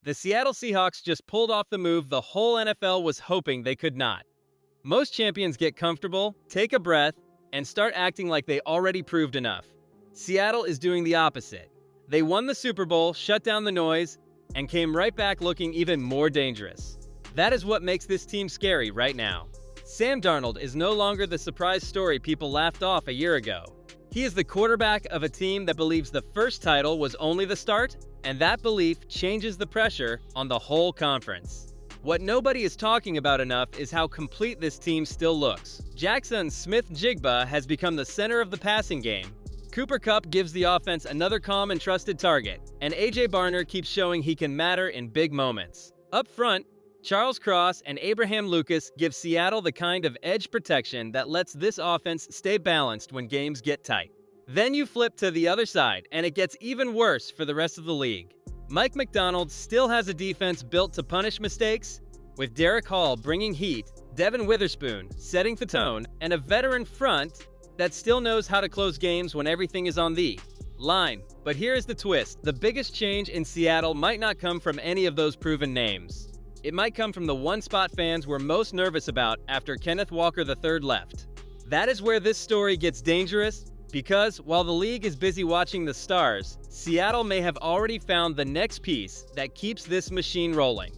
The Seattle Seahawks just pulled off the move the whole NFL was hoping they could not. Most champions get comfortable, take a breath, and start acting like they already proved enough. Seattle is doing the opposite. They won the Super Bowl, shut down the noise, and came right back looking even more dangerous. That is what makes this team scary right now. Sam Darnold is no longer the surprise story people laughed off a year ago. He is the quarterback of a team that believes the first title was only the start, and that belief changes the pressure on the whole conference. What nobody is talking about enough is how complete this team still looks. Jackson Smith-Njigba has become the center of the passing game. Cooper Kupp gives the offense another calm and trusted target, and A.J. Barner keeps showing he can matter in big moments. Up front, Charles Cross and Abraham Lucas give Seattle the kind of edge protection that lets this offense stay balanced when games get tight. Then you flip to the other side, and it gets even worse for the rest of the league. Mike Macdonald still has a defense built to punish mistakes, with Derek Hall bringing heat, Devin Witherspoon setting the tone, and a veteran front that still knows how to close games when everything is on the line. But here is the twist. The biggest change in Seattle might not come from any of those proven names. It might come from the one spot fans were most nervous about after Kenneth Walker III left. That is where this story gets dangerous, because while the league is busy watching the stars, Seattle may have already found the next piece that keeps this machine rolling.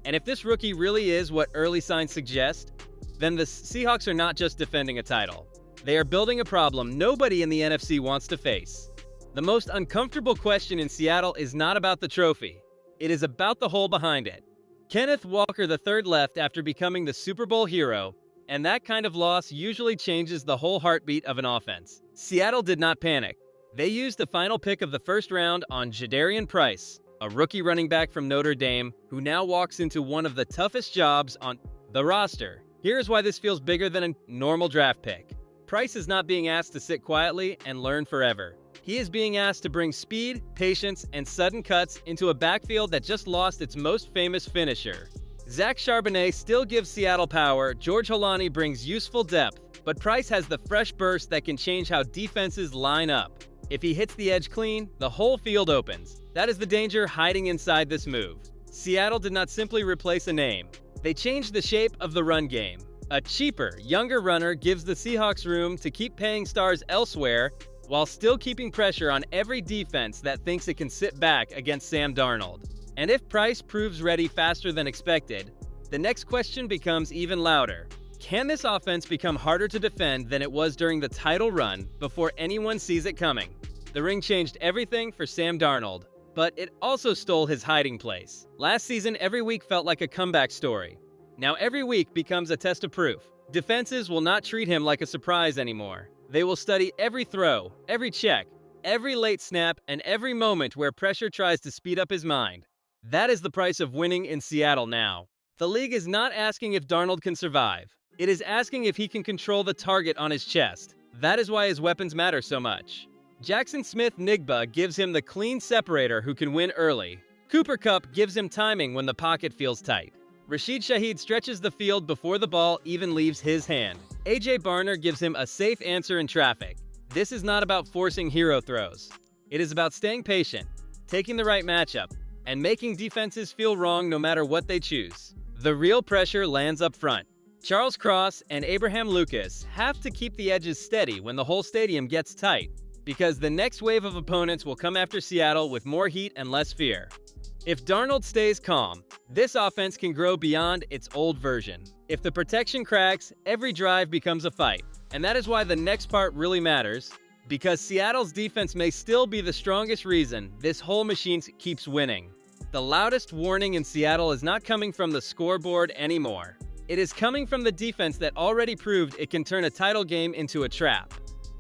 And if this rookie really is what early signs suggest, then the Seahawks are not just defending a title. They are building a problem nobody in the NFC wants to face. The most uncomfortable question in Seattle is not about the trophy. It is about the hole behind it. Kenneth Walker III left after becoming the Super Bowl hero, and that kind of loss usually changes the whole heartbeat of an offense. Seattle did not panic. They used the final pick of the first round on Jadarian Price, a rookie running back from Notre Dame who now walks into one of the toughest jobs on the roster. Here's why this feels bigger than a normal draft pick. Price is not being asked to sit quietly and learn forever. He is being asked to bring speed, patience, and sudden cuts into a backfield that just lost its most famous finisher. Zach Charbonnet still gives Seattle power, George Holani brings useful depth, but Price has the fresh burst that can change how defenses line up. If he hits the edge clean, the whole field opens. That is the danger hiding inside this move. Seattle did not simply replace a name. They changed the shape of the run game. A cheaper, younger runner gives the Seahawks room to keep paying stars elsewhere while still keeping pressure on every defense that thinks it can sit back against Sam Darnold. And if Price proves ready faster than expected, the next question becomes even louder. Can this offense become harder to defend than it was during the title run before anyone sees it coming? The ring changed everything for Sam Darnold, but it also stole his hiding place. Last season, every week felt like a comeback story. Now every week becomes a test of proof. Defenses will not treat him like a surprise anymore. They will study every throw, every check, every late snap, and every moment where pressure tries to speed up his mind. That is the price of winning in Seattle now. The league is not asking if Darnold can survive. It is asking if he can control the target on his chest. That is why his weapons matter so much. Jackson Smith-Njigba gives him the clean separator who can win early. Cooper Kupp gives him timing when the pocket feels tight. Rashid Shaheed stretches the field before the ball even leaves his hand. A.J. Barner gives him a safe answer in traffic. This is not about forcing hero throws. It is about staying patient, taking the right matchup, and making defenses feel wrong no matter what they choose. The real pressure lands up front. Charles Cross and Abraham Lucas have to keep the edges steady when the whole stadium gets tight, because the next wave of opponents will come after Seattle with more heat and less fear. If Darnold stays calm, this offense can grow beyond its old version. If the protection cracks, every drive becomes a fight. And that is why the next part really matters, because Seattle's defense may still be the strongest reason this whole machine keeps winning. The loudest warning in Seattle is not coming from the scoreboard anymore. It is coming from the defense that already proved it can turn a title game into a trap.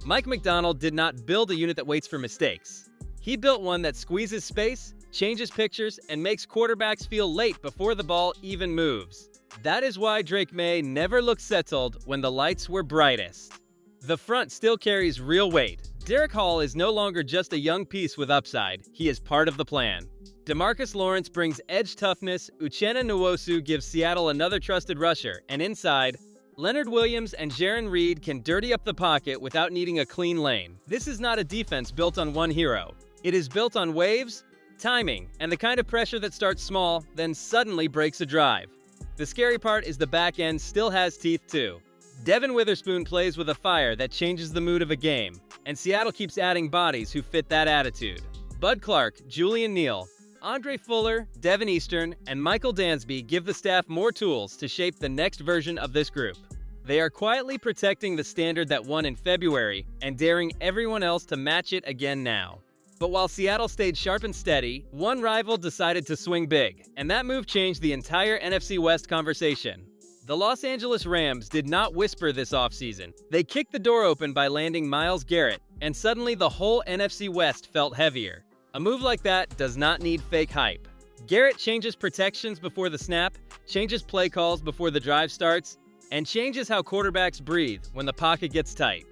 Mike Macdonald did not build a unit that waits for mistakes. He built one that squeezes space, changes pictures, and makes quarterbacks feel late before the ball even moves. That is why Drake May never looked settled when the lights were brightest. The front still carries real weight. Derek Hall is no longer just a young piece with upside. He is part of the plan. DeMarcus Lawrence brings edge toughness, Uchenna Nwosu gives Seattle another trusted rusher, and inside, Leonard Williams and Jaron Reed can dirty up the pocket without needing a clean lane. This is not a defense built on one hero. It is built on waves, timing, and the kind of pressure that starts small, then suddenly breaks a drive. The scary part is the back end still has teeth too. Devin Witherspoon plays with a fire that changes the mood of a game, and Seattle keeps adding bodies who fit that attitude. Bud Clark, Julian Neal, Andre Fuller, Devin Eastern, and Michael Dansby give the staff more tools to shape the next version of this group. They are quietly protecting the standard that won in February and daring everyone else to match it again now. But while Seattle stayed sharp and steady, one rival decided to swing big, and that move changed the entire NFC West conversation. The Los Angeles Rams did not whisper this offseason. They kicked the door open by landing Myles Garrett, and suddenly the whole NFC West felt heavier. A move like that does not need fake hype. Garrett changes protections before the snap, changes play calls before the drive starts, and changes how quarterbacks breathe when the pocket gets tight.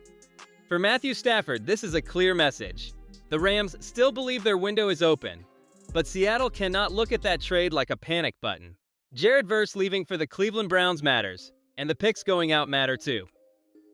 For Matthew Stafford, this is a clear message. The Rams still believe their window is open, but Seattle cannot look at that trade like a panic button. Jared Verse leaving for the Cleveland Browns matters, and the picks going out matter too.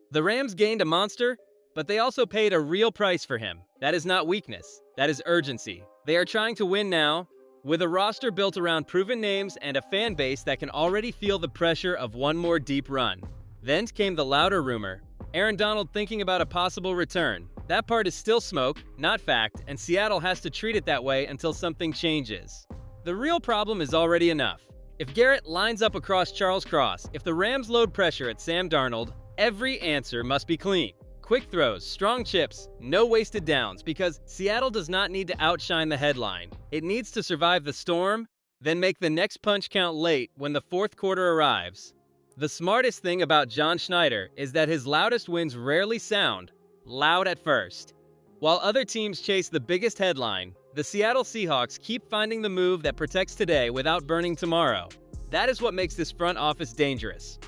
The Rams gained a monster, but they also paid a real price for him. That is not weakness, that is urgency. They are trying to win now, with a roster built around proven names and a fan base that can already feel the pressure of one more deep run. Then came the louder rumor, Aaron Donald thinking about a possible return. That part is still smoke, not fact, and Seattle has to treat it that way until something changes. The real problem is already enough. If Garrett lines up across Charles Cross, if the Rams load pressure at Sam Darnold, every answer must be clean. Quick throws, strong chips, no wasted downs, because Seattle does not need to outshine the headline. It needs to survive the storm, then make the next punch count late when the fourth quarter arrives. The smartest thing about John Schneider is that his loudest wins rarely sound loud at first. While other teams chase the biggest headline, the Seattle Seahawks keep finding the move that protects today without burning tomorrow. That is what makes this front office dangerous.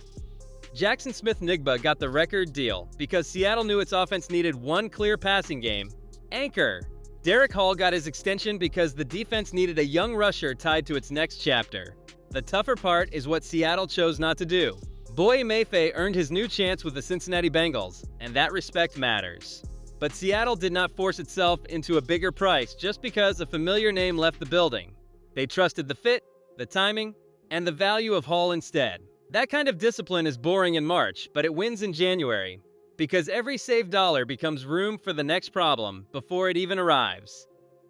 Jackson Smith-Njigba got the record deal because Seattle knew its offense needed one clear passing game. Anchor. Derek Hall got his extension because the defense needed a young rusher tied to its next chapter. The tougher part is what Seattle chose not to do. Boye Mafe earned his new chance with the Cincinnati Bengals, and that respect matters. But Seattle did not force itself into a bigger price just because a familiar name left the building. They trusted the fit, the timing, and the value of Hall instead. That kind of discipline is boring in March, but it wins in January, because every saved dollar becomes room for the next problem before it even arrives.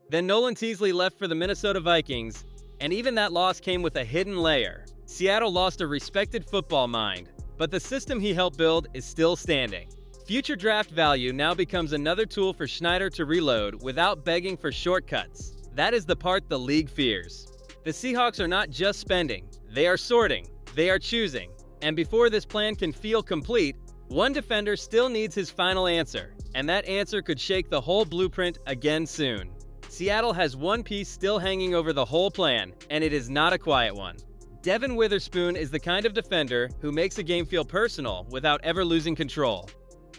Then Nolan Teasley left for the Minnesota Vikings, and even that loss came with a hidden layer. Seattle lost a respected football mind, but the system he helped build is still standing. Future draft value now becomes another tool for Schneider to reload without begging for shortcuts. That is the part the league fears. The Seahawks are not just spending, they are sorting, they are choosing. And before this plan can feel complete, one defender still needs his final answer, and that answer could shake the whole blueprint again soon. Seattle has one piece still hanging over the whole plan, and it is not a quiet one. Devin Witherspoon is the kind of defender who makes a game feel personal without ever losing control.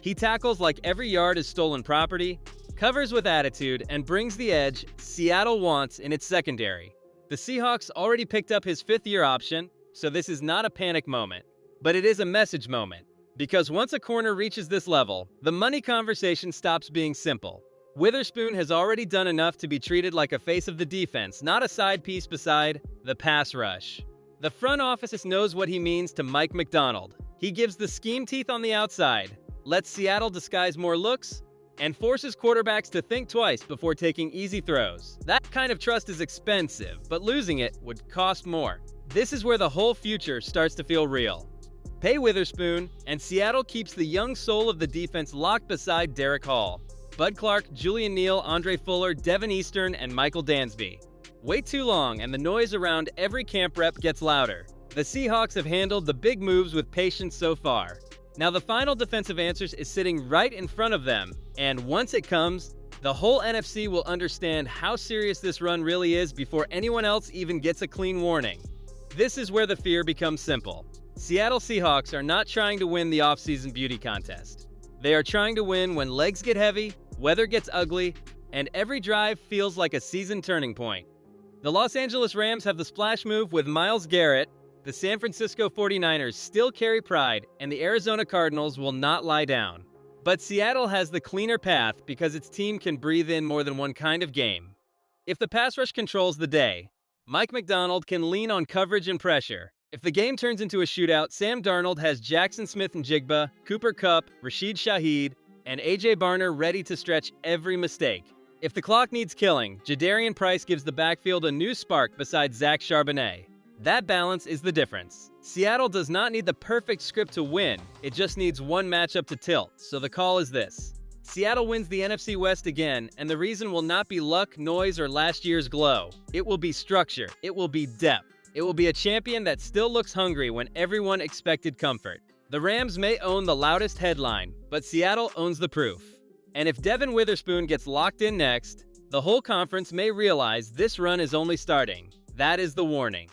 He tackles like every yard is stolen property, covers with attitude, and brings the edge Seattle wants in its secondary. The Seahawks already picked up his fifth-year option, so this is not a panic moment, but it is a message moment. Because once a corner reaches this level, the money conversation stops being simple. Witherspoon has already done enough to be treated like a face of the defense, not a side piece beside the pass rush. The front office knows what he means to Mike McDonald. He gives the scheme teeth on the outside, lets Seattle disguise more looks, and forces quarterbacks to think twice before taking easy throws. That kind of trust is expensive, but losing it would cost more. This is where the whole future starts to feel real. Pay Witherspoon, and Seattle keeps the young soul of the defense locked beside Derek Hall, Bud Clark, Julian Neal, Andre Fuller, Devin Eastern, and Michael Dansby. Wait too long, and the noise around every camp rep gets louder. The Seahawks have handled the big moves with patience so far. Now the final defensive answers is sitting right in front of them, and once it comes, the whole NFC will understand how serious this run really is before anyone else even gets a clean warning. This is where the fear becomes simple. Seattle Seahawks are not trying to win the offseason beauty contest. They are trying to win when legs get heavy, weather gets ugly, and every drive feels like a season turning point. The Los Angeles Rams have the splash move with Myles Garrett. The San Francisco 49ers still carry pride, and the Arizona Cardinals will not lie down. But Seattle has the cleaner path because its team can breathe in more than one kind of game. If the pass rush controls the day, Mike McDonald can lean on coverage and pressure. If the game turns into a shootout, Sam Darnold has Jackson Smith and Jigba, Cooper Kupp, Rashid Shaheed, and A.J. Barner ready to stretch every mistake. If the clock needs killing, Jadarian Price gives the backfield a new spark beside Zach Charbonnet. That balance is the difference. Seattle does not need the perfect script to win, it just needs one matchup to tilt, so the call is this. Seattle wins the NFC West again, and the reason will not be luck, noise, or last year's glow. It will be structure. It will be depth. It will be a champion that still looks hungry when everyone expected comfort. The Rams may own the loudest headline, but Seattle owns the proof. And if Devin Witherspoon gets locked in next, the whole conference may realize this run is only starting. That is the warning.